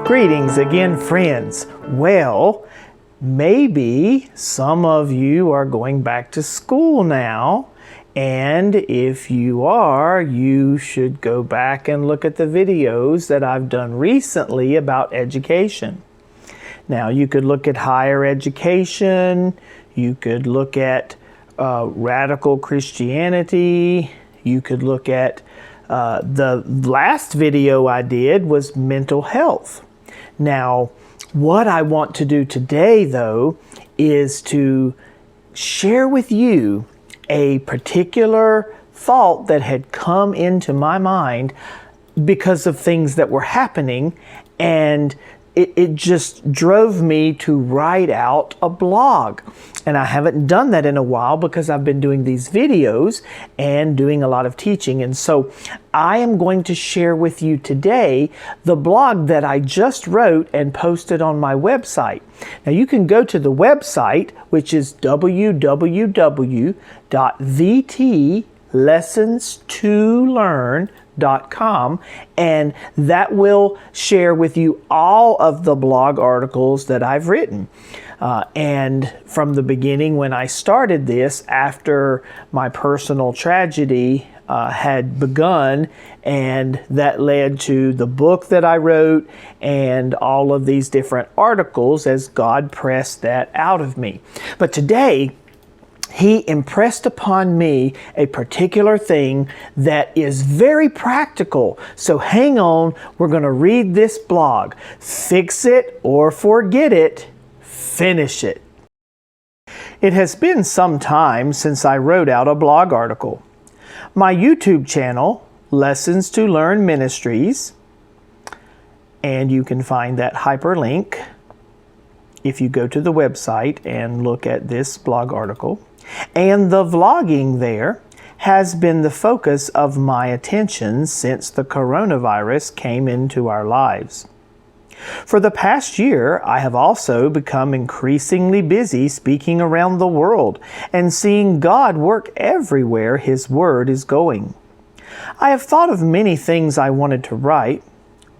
Greetings again, friends. Well, maybe some of you are going back to school now, and if you are, you should go back and look at the videos that I've done recently about education. Now, you could look at higher education, you could look at radical Christianity, you could look at the last video I did was mental health. Now, what I want to do today, though, is to share with you a particular thought that had come into my mind because of things that were happening, and it just drove me to write out a blog. And I haven't done that in a while because I've been doing these videos and doing a lot of teaching. And so I am going to share with you today the blog that I just wrote and posted on my website. Now you can go to the website, which is www.lessonstolearn.com, and that will share with you all of the blog articles that I've written. And from the beginning, when I started this, after my personal tragedy had begun, and that led to the book that I wrote and all of these different articles as God pressed that out of me. But today, He impressed upon me a particular thing that is very practical. So hang on, we're going to read this blog. Fix it or forget it, finish it. It has been some time since I wrote out a blog article. My YouTube channel, Lessons to Learn Ministries, and you can find that hyperlink if you go to the website and look at this blog article. And the vlogging there has been the focus of my attention since the coronavirus came into our lives. For the past year, I have also become increasingly busy speaking around the world and seeing God work everywhere His Word is going. I have thought of many things I wanted to write,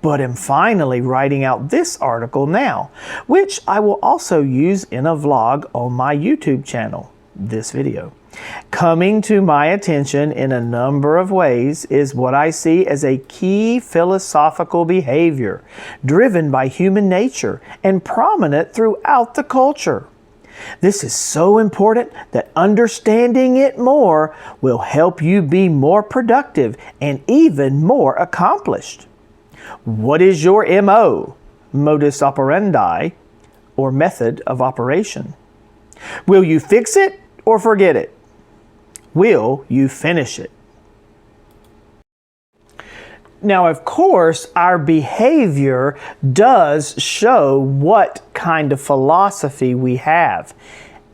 but am finally writing out this article now, which I will also use in a vlog on my YouTube channel. This video. Coming to my attention in a number of ways is what I see as a key philosophical behavior driven by human nature and prominent throughout the culture. This is so important that understanding it more will help you be more productive and even more accomplished. What is your MO, modus operandi, or method of operation? Will you fix it or forget it? Will you finish it? Now, of course, our behavior does show what kind of philosophy we have.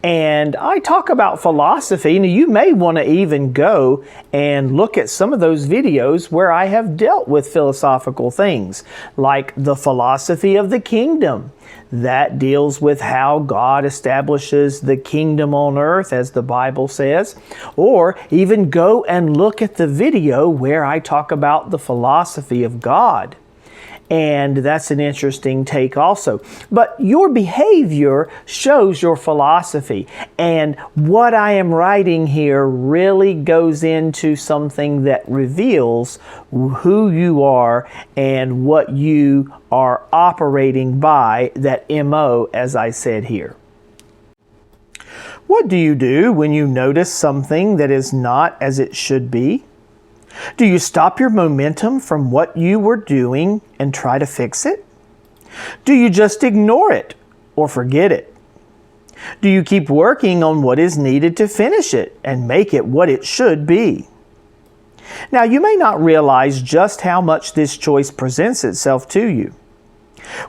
And I talk about philosophy, and you may want to even go and look at some of those videos where I have dealt with philosophical things, like the philosophy of the kingdom. That deals with how God establishes the kingdom on earth, as the Bible says. Or even go and look at the video where I talk about the philosophy of God. And that's an interesting take also. But your behavior shows your philosophy. And what I am writing here really goes into something that reveals who you are and what you are operating by, that MO, as I said here. What do you do when you notice something that is not as it should be? Do you stop your momentum from what you were doing and try to fix it? Do you just ignore it or forget it? Do you keep working on what is needed to finish it and make it what it should be? Now, you may not realize just how much this choice presents itself to you.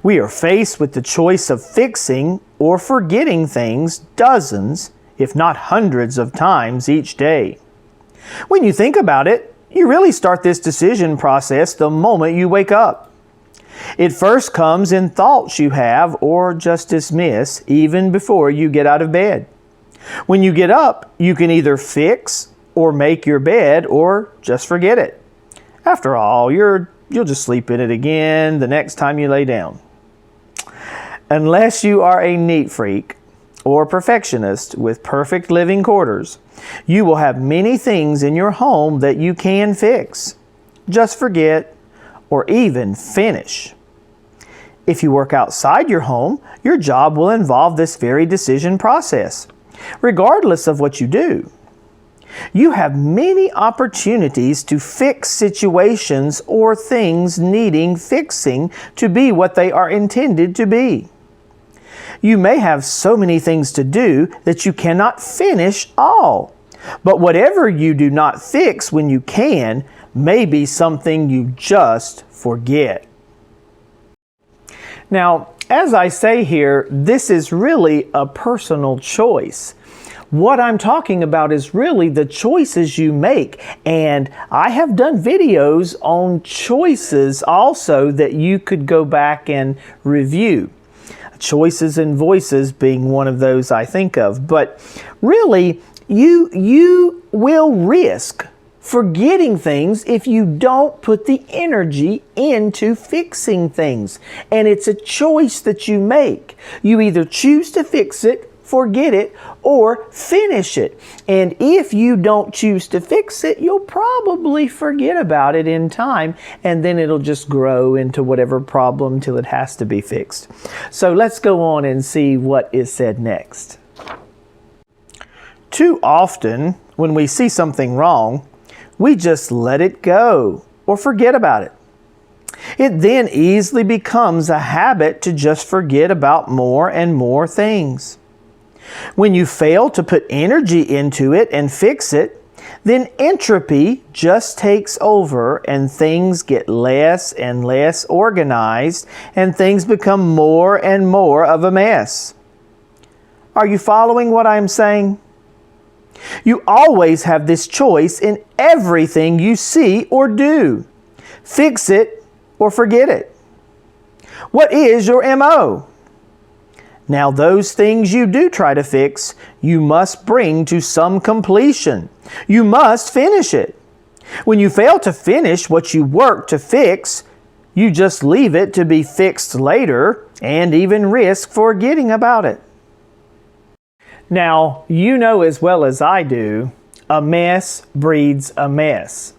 We are faced with the choice of fixing or forgetting things dozens, if not hundreds of times each day. When you think about it, you really start this decision process the moment you wake up. It first comes in thoughts you have or just dismiss even before you get out of bed. When you get up, you can either fix or make your bed or just forget it. After all, you'll just sleep in it again the next time you lay down. Unless you are a neat freak or perfectionist with perfect living quarters, you will have many things in your home that you can fix, just forget, or even finish. If you work outside your home, your job will involve this very decision process, regardless of what you do. You have many opportunities to fix situations or things needing fixing to be what they are intended to be. You may have so many things to do that you cannot finish all. But whatever you do not fix when you can may be something you just forget. Now, as I say here, this is really a personal choice. What I'm talking about is really the choices you make. And I have done videos on choices also that you could go back and review. Choices and voices being one of those I think of. But really, you will risk forgetting things if you don't put the energy into fixing things. And it's a choice that you make. You either choose to fix it, forget it, or finish it. And if you don't choose to fix it, you'll probably forget about it in time, and then it'll just grow into whatever problem till it has to be fixed. So let's go on and see what is said next. Too often, when we see something wrong, we just let it go or forget about it. It then easily becomes a habit to just forget about more and more things. When you fail to put energy into it and fix it, then entropy just takes over and things get less and less organized and things become more and more of a mess. Are you following what I'm saying? You always have this choice in everything you see or do. Fix it or forget it. What is your MO? Now, those things you do try to fix, you must bring to some completion. You must finish it. When you fail to finish what you work to fix, you just leave it to be fixed later and even risk forgetting about it. Now, you know as well as I do, a mess breeds a mess.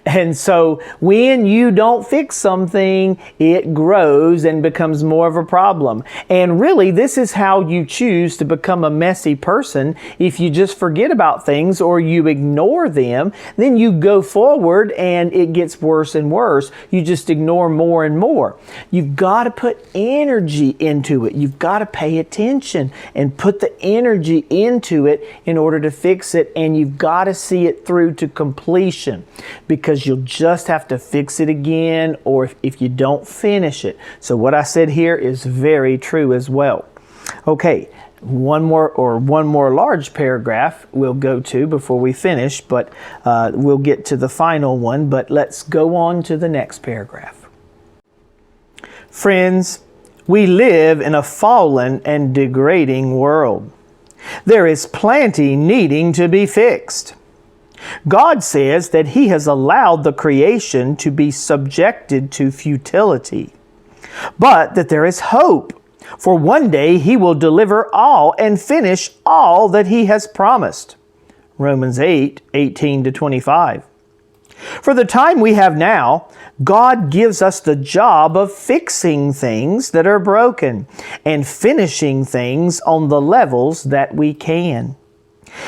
And so when you don't fix something, it grows and becomes more of a problem. And really, this is how you choose to become a messy person. If you just forget about things or you ignore them, then you go forward and it gets worse and worse. You just ignore more and more. You've got to put energy into it. You've got to pay attention and put the energy into it in order to fix it. And you've got to see it through to completion, because you'll just have to fix it again, or if you don't finish it. So what I said here is very true as well. Okay, one more large paragraph we'll go to before we finish, but we'll get to the final one, but let's go on to the next paragraph. Friends, we live in a fallen and degrading world. There is plenty needing to be fixed. God says that He has allowed the creation to be subjected to futility, but that there is hope, for one day He will deliver all and finish all that He has promised. Romans 8:18-25. For the time we have now, God gives us the job of fixing things that are broken and finishing things on the levels that we can.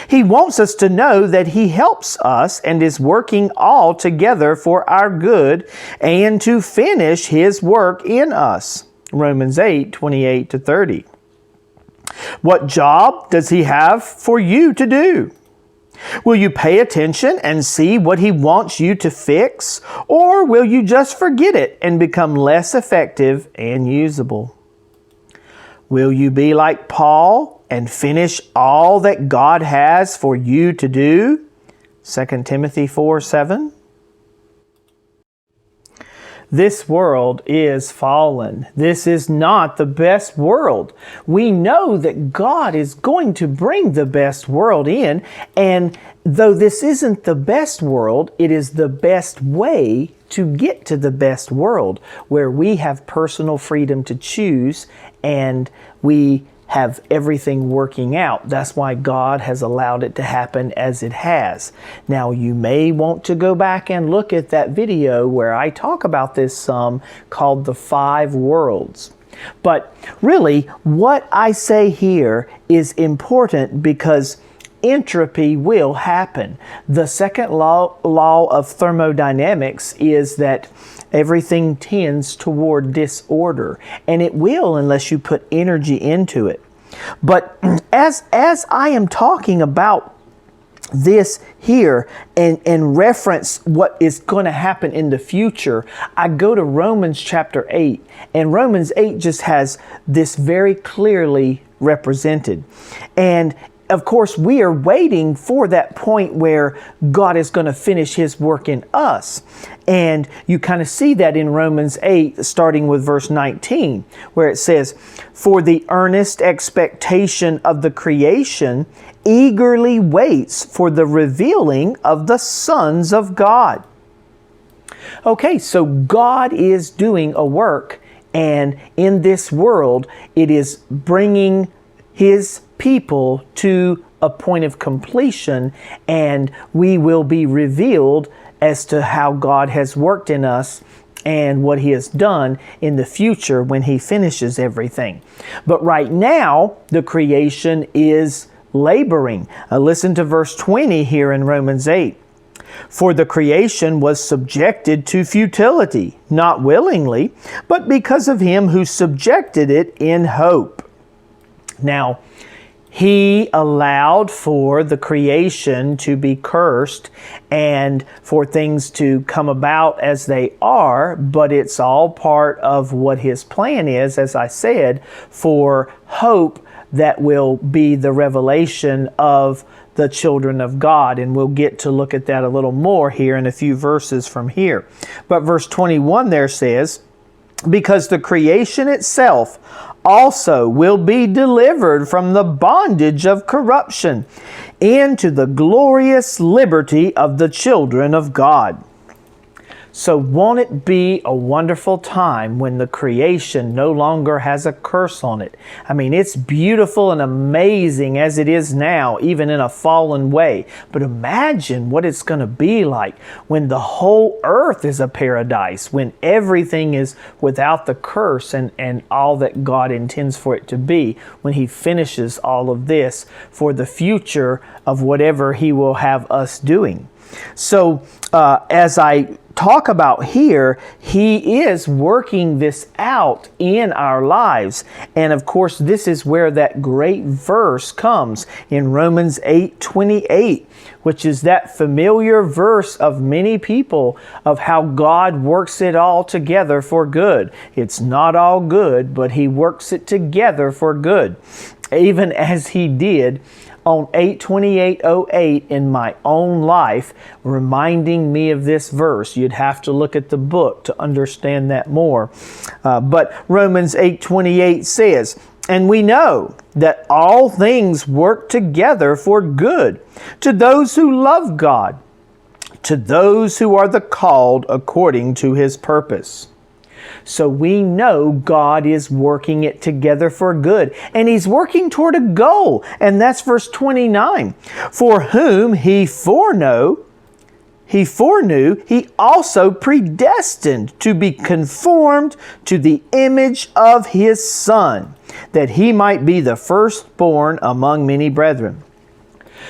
He wants us to know that He helps us and is working all together for our good and to finish His work in us. Romans 8:28-30. What job does He have for you to do? Will you pay attention and see what He wants you to fix, or will you just forget it and become less effective and usable? Will you be like Paul and finish all that God has for you to do? 2 Timothy 4:7. This world is fallen. This is not the best world. We know that God is going to bring the best world in, and though this isn't the best world, it is the best way to get to the best world, where we have personal freedom to choose and we have everything working out. That's why God has allowed it to happen as it has. Now, you may want to go back and look at that video where I talk about this some, called The 5 Worlds. But really, what I say here is important because entropy will happen. The second law of thermodynamics is that everything tends toward disorder, and it will unless you put energy into it. But as I am talking about this here and reference what is going to happen in the future, I go to Romans chapter 8, and Romans 8 just has this very clearly represented. And of course, we are waiting for that point where God is going to finish His work in us. And you kind of see that in Romans 8, starting with verse 19, where it says, "For the earnest expectation of the creation eagerly waits for the revealing of the sons of God." Okay, so God is doing a work, and in this world, it is bringing His people to a point of completion, and we will be revealed as to how God has worked in us and what He has done in the future when He finishes everything. But right now, the creation is laboring. Listen to verse 20 here in Romans 8. "For the creation was subjected to futility, not willingly, but because of Him who subjected it in hope." Now, He allowed for the creation to be cursed and for things to come about as they are, but it's all part of what His plan is, as I said, for hope that will be the revelation of the children of God. And we'll get to look at that a little more here in a few verses from here. But verse 21 there says, "Because the creation itself also will be delivered from the bondage of corruption into the glorious liberty of the children of God." So won't it be a wonderful time when the creation no longer has a curse on it? I mean, it's beautiful and amazing as it is now, even in a fallen way. But imagine what it's going to be like when the whole earth is a paradise, when everything is without the curse and all that God intends for it to be, when He finishes all of this for the future of whatever He will have us doing. So as I talk about here, He is working this out in our lives. And of course, this is where that great verse comes in Romans 8:28, which is that familiar verse of many people of how God works it all together for good. It's not all good, but He works it together for good, even as He did on 8/28/08 in my own life, reminding me of this verse. You'd have to look at the book to understand that more. But Romans 8:28 says, "And we know that all things work together for good to those who love God, to those who are the called according to His purpose." So we know God is working it together for good, and He's working toward a goal, and that's verse 29. "For whom He foreknew, He also predestined to be conformed to the image of His Son, that He might be the firstborn among many brethren."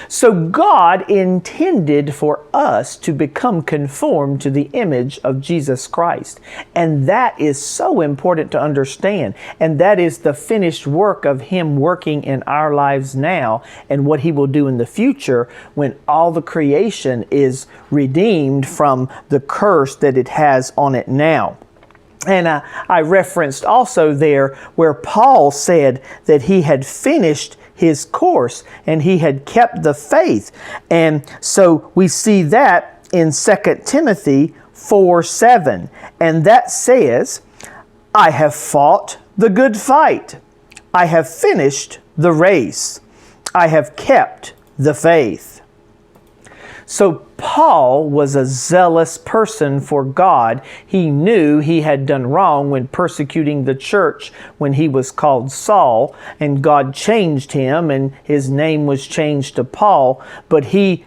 So God intended for us to become conformed to the image of Jesus Christ. And that is so important to understand. And that is the finished work of Him working in our lives now, and what He will do in the future when all the creation is redeemed from the curse that it has on it now. And I referenced also there where Paul said that he had finished his course and he had kept the faith. And so we see that in 2 Timothy 4:7. And that says, I have fought the good fight. I have finished the race. I have kept the faith. So Paul was a zealous person for God. He knew he had done wrong when persecuting the church when he was called Saul, and God changed him and his name was changed to Paul, but he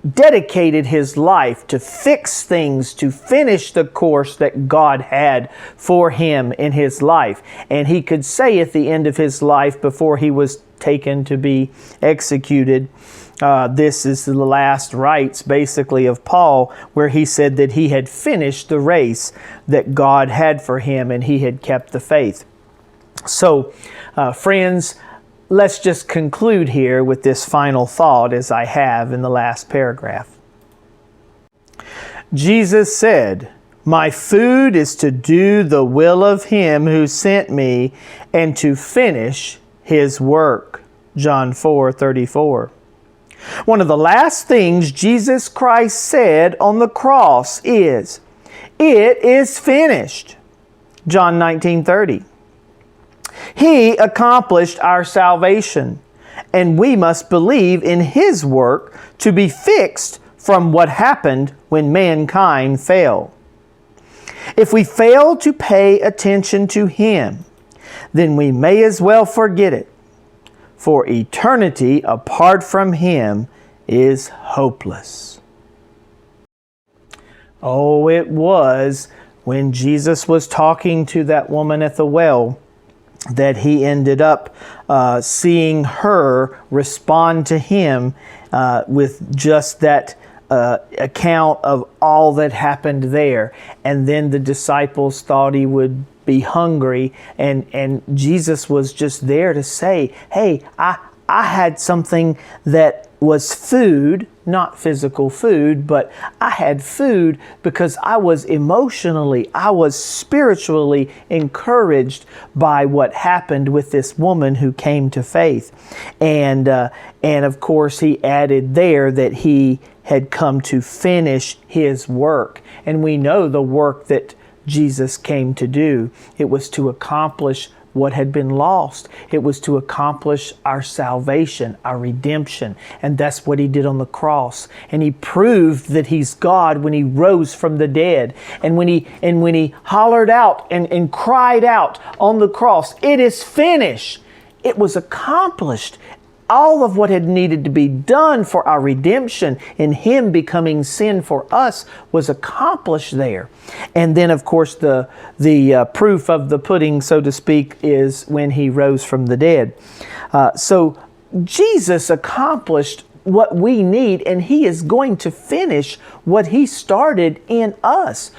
dedicated his life to fix things, to finish the course that God had for him in his life. And he could say at the end of his life, before he was taken to be executed, this is the last rites basically of Paul, where he said that he had finished the race that God had for him and he had kept the faith. So, friends, let's just conclude here with this final thought as I have in the last paragraph. Jesus said, my food is to do the will of him who sent me and to finish his work. John 4:34. One of the last things Jesus Christ said on the cross is, it is finished. John 19:30. He accomplished our salvation, and we must believe in his work to be fixed from what happened when mankind fell. If we fail to pay attention to him, then we may as well forget it, for eternity apart from him is hopeless. Oh, it was when Jesus was talking to that woman at the well that he ended up seeing her respond to him with just that account of all that happened there. And then the disciples thought he would be hungry, and Jesus was just there to say, hey, I had something that was food, not physical food, but I had food because I was emotionally, I was spiritually encouraged by what happened with this woman who came to faith. And of course, he added there that he had come to finish his work. And we know the work that Jesus came to do. It was to accomplish what had been lost. It was to accomplish our salvation, our redemption. And that's what he did on the cross. And he proved that he's God when he rose from the dead. And when he hollered out and cried out on the cross, it is finished. It was accomplished. All of what had needed to be done for our redemption in him becoming sin for us was accomplished there. And then, of course, the proof of the pudding, so to speak, is when he rose from the dead. So Jesus accomplished what we need, and he is going to finish what he started in us.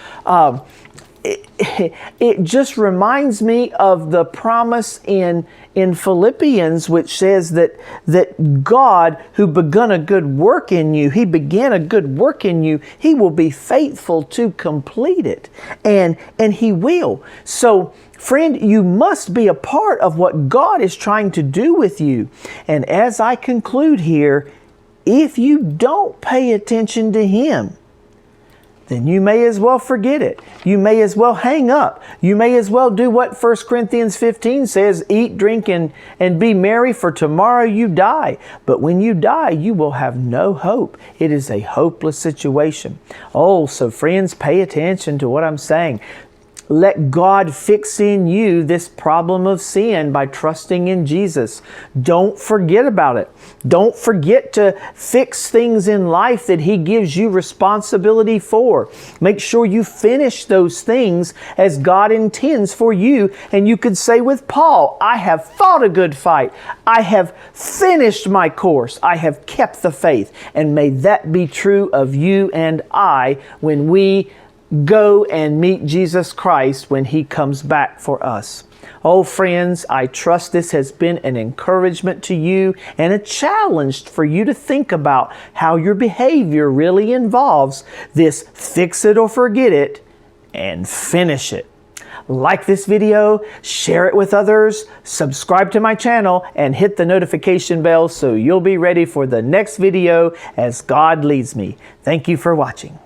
It just reminds me of the promise in Philippians, which says that God, who begun a good work in you, he began a good work in you, he will be faithful to complete it. And he will. So, friend, you must be a part of what God is trying to do with you. And as I conclude here, if you don't pay attention to him, then you may as well forget it. You may as well hang up. You may as well do what 1 Corinthians 15 says, eat, drink, and be merry, for tomorrow you die. But when you die, you will have no hope. It is a hopeless situation. Oh, so friends, pay attention to what I'm saying. Let God fix in you this problem of sin by trusting in Jesus. Don't forget about it. Don't forget to fix things in life that he gives you responsibility for. Make sure you finish those things as God intends for you. And you could say with Paul, I have fought a good fight. I have finished my course. I have kept the faith. And may that be true of you and I when we go and meet Jesus Christ when he comes back for us. Oh, friends, I trust this has been an encouragement to you and a challenge for you to think about how your behavior really involves this fix it or forget it and finish it. Like this video, share it with others, subscribe to my channel, and hit the notification bell so you'll be ready for the next video as God leads me. Thank you for watching.